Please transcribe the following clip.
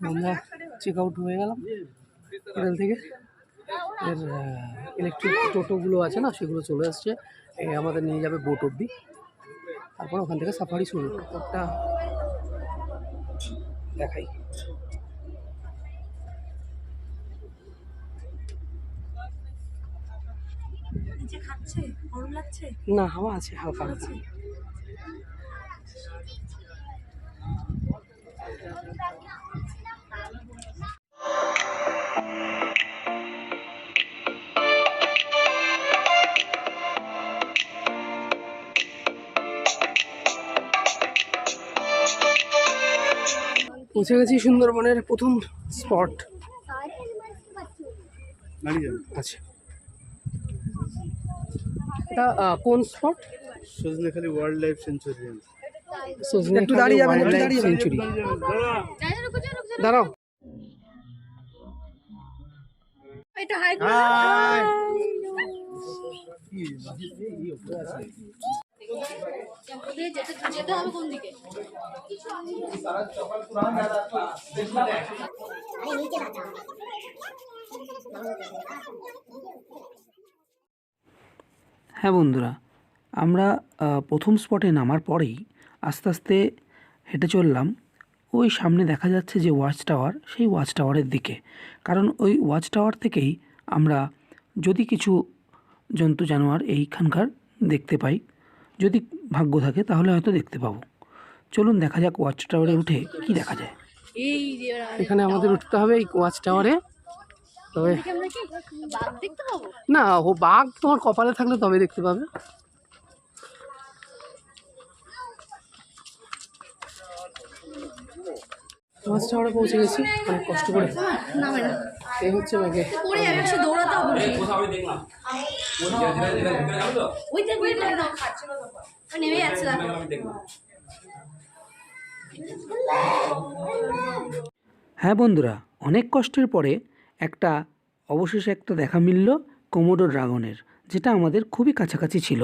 আমরা check out হয়ে গেলাম হোটেল থেকে। এর ইলেকট্রিক টোটোগুলো আছে না, সেগুলো চলে আসছে, আমাদের নিয়ে যাবে বোট অব্দি, তারপর ওখান থেকে সাফারি শুরু। একটা দেখাই, না হাওয়া আছে হালকা হালকা। পৌঁছে গেছি সুন্দরবনের প্রথম স্পট। আচ্ছা, এটা কোন spot? Sajnekhali wild life century. একটু দাঁড়িয়ে যাবেন, একটু দাঁড়িয়ে সেঞ্চুরি। দাঁড়াও। হ্যাঁ বন্ধুরা, আমরা প্রথম স্পটে নামার পরেই আস্তে আস্তে হেঁটে চললাম ওই সামনে দেখা যাচ্ছে যে ওয়াচ টাওয়ার, সেই ওয়াচ টাওয়ারের দিকে। কারণ ওই ওয়াচ টাওয়ার থেকেই আমরা যদি কিছু জন্তু জানোয়ার এইখানকার দেখতে পাই, যদি ভাগ্য থাকে তাহলে হয়তো দেখতে পাবো। চলুন দেখা যাক ওয়াচ টাওয়ারে উঠে কি দেখা যায়। এখানে আমাদের উঠতে হবে এই ওয়াচ টাওয়ারে। তবে না, ও বাঘ তোমার কপালে থাকলে তবে দেখতে পাবে। ওয়াচ টাওয়ারে পৌঁছে গেছি অনেক কষ্ট করে। এই হচ্ছে ব্যাগে হ্যাঁ বন্ধুরা, অনেক কষ্টের পরে অবশেষে একটা দেখা মিলল কোমোডো ড্রাগনের, যেটা আমাদের খুবই কাছাকাছি ছিল।